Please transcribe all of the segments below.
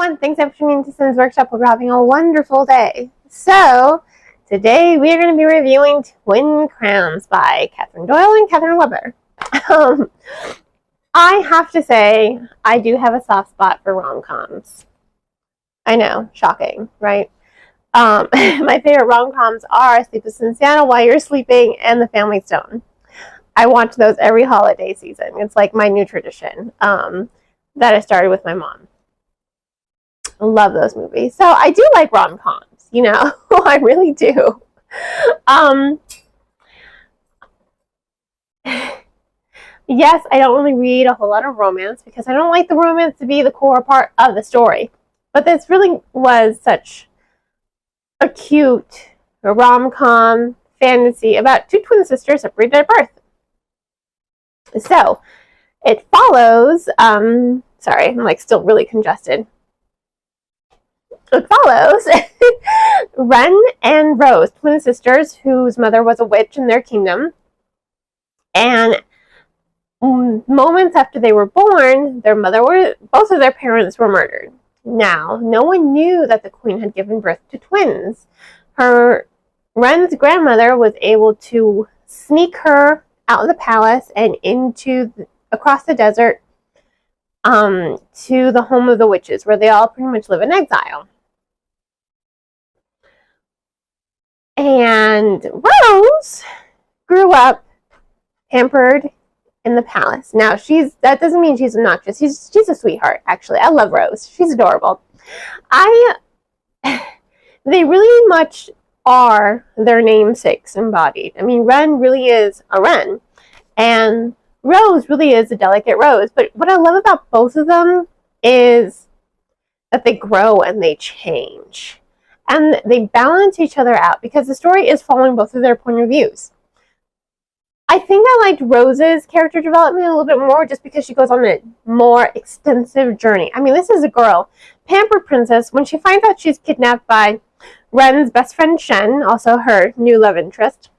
everyone. Thanks for tuning into Sims Workshop. Hope you're having a wonderful day. So, today we are going to be reviewing Twin Crowns by Catherine Doyle and Catherine Weber. I have to say, I do have a soft spot for rom-coms. I know, shocking, right? My favorite rom-coms are Sleepless in Seattle, While You're Sleeping, and The Family Stone. I watch those every holiday season. It's like my new tradition that I started with my mom. I love those movies. So I do like rom-coms, you know. I really do. Yes, I don't really read a whole lot of romance because I don't like the romance to be the core part of the story. But this really was such a cute rom-com fantasy about two twin sisters separated at birth. So, it follows, sorry, I'm like still really congested. It follows Ren and Rose, twin sisters whose mother was a witch in their kingdom. And moments after they were born, both of their parents were murdered. Now, no one knew that the queen had given birth to twins. Ren's grandmother was able to sneak her out of the palace and across the desert to the home of the witches, where they all pretty much live in exile. And Rose grew up pampered in the palace. Now, that doesn't mean she's obnoxious. She's a sweetheart, actually. I love Rose. She's adorable. They really much are their namesakes embodied. I mean, Ren really is a Ren, and Rose really is a delicate Rose. But what I love about both of them is that they grow and they change. And they balance each other out because the story is following both of their point of views. I think I liked Rose's character development a little bit more just because she goes on a more extensive journey. I mean, this is a girl, pampered princess. When she finds out she's kidnapped by Ren's best friend Shen, also her new love interest,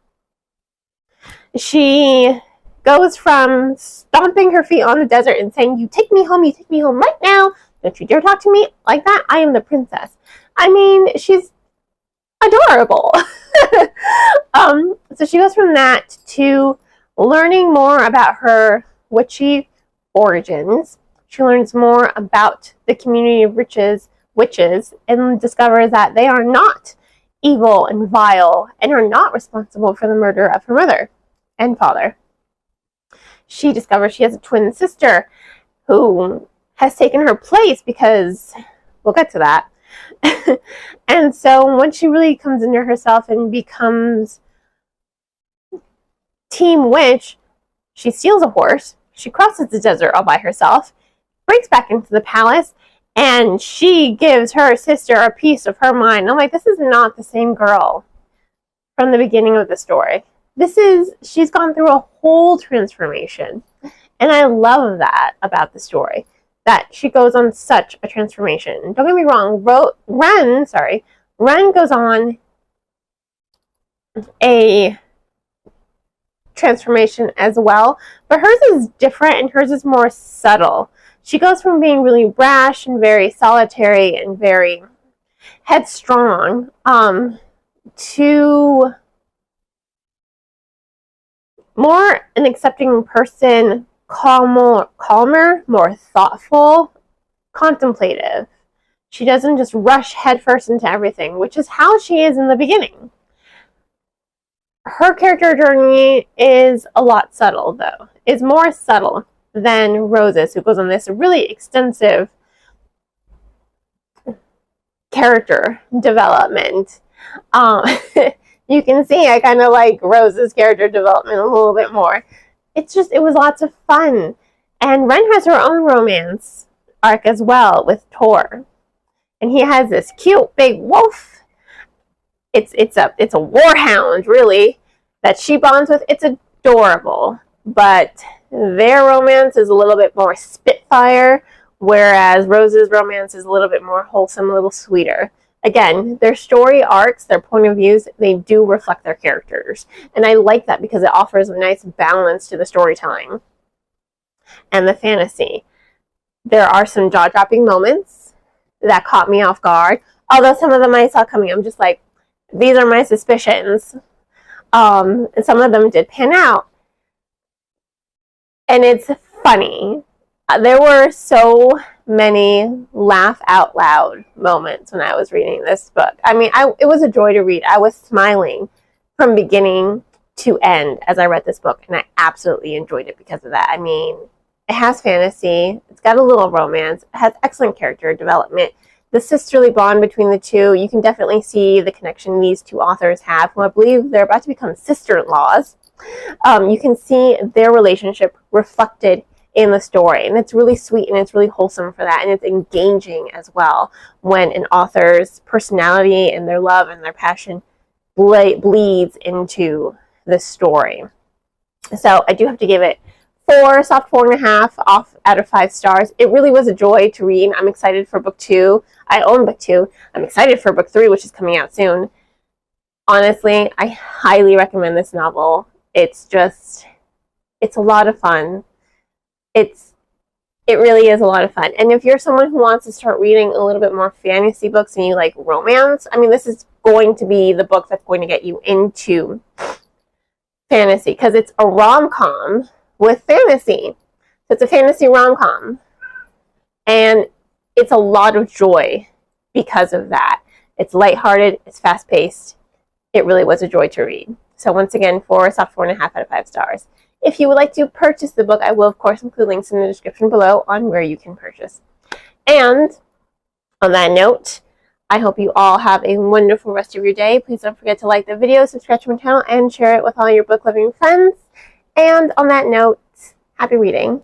she goes from stomping her feet on the desert and saying, you take me home right now. Don't you dare talk to me like that. I am the princess. I mean, she's adorable. So she goes from that to learning more about her witchy origins. She learns more about the community of witches, and discovers that they are not evil and vile and are not responsible for the murder of her mother and father. She discovers she has a twin sister who has taken her place because we'll get to that. And so once she really comes into herself and becomes Team Witch, she steals a horse, she crosses the desert all by herself, breaks back into the palace, and she gives her sister a piece of her mind. I'm like, this is not the same girl from the beginning of the story. She's gone through a whole transformation. And I love that about the story, that she goes on such a transformation. Don't get me wrong, Ren goes on a transformation as well, but hers is different and hers is more subtle. She goes from being really brash and very solitary and very headstrong to more an accepting person, calmer, more thoughtful, contemplative. She doesn't just rush headfirst into everything, which is how she is in the beginning. Her character journey is a lot subtle, though. Is more subtle than Rose's, who goes on this really extensive character development. You can see I kind of like Rose's character development a little bit more. It was lots of fun. And Ren has her own romance arc as well with Tor. And he has this cute big wolf. It's a warhound, really, that she bonds with. It's adorable. But their romance is a little bit more spitfire, whereas Rose's romance is a little bit more wholesome, a little sweeter. Again, their story arcs, their point of views, they do reflect their characters. And I like that because it offers a nice balance to the storytelling and the fantasy. There are some jaw-dropping moments. that caught me off guard. Although some of them I saw coming, I'm just like, these are my suspicions. And some of them did pan out. And it's funny. There were so many laugh out loud moments when I was reading this book. I mean, it was a joy to read. I was smiling from beginning to end as I read this book, and I absolutely enjoyed it because of that. I mean, it has fantasy. It's got a little romance. It has excellent character development. The sisterly bond between the two, you can definitely see the connection these two authors have, who I believe they're about to become sister-in-laws. You can see their relationship reflected in the story, and it's really sweet and it's really wholesome for that, and it's engaging as well when an author's personality and their love and their passion bleeds into the story. So I do have to give it a soft 4.5 off out of 5 stars. It really was a joy to read. I'm excited for book 2. I own book 2. I'm excited for book 3, which is coming out soon. Honestly, I highly recommend this novel. It's a lot of fun. It really is a lot of fun. And if you're someone who wants to start reading a little bit more fantasy books and you like romance, I mean, this is going to be the book that's going to get you into fantasy, because it's a rom-com with fantasy. So it's a fantasy rom-com. And it's a lot of joy because of that. It's lighthearted. It's fast-paced. It really was a joy to read. So once again, a soft 4.5 out of 5 stars. If you would like to purchase the book, I will, of course, include links in the description below on where you can purchase. And on that note, I hope you all have a wonderful rest of your day. Please don't forget to like the video, subscribe to my channel, and share it with all your book-loving friends. And on that note, happy reading.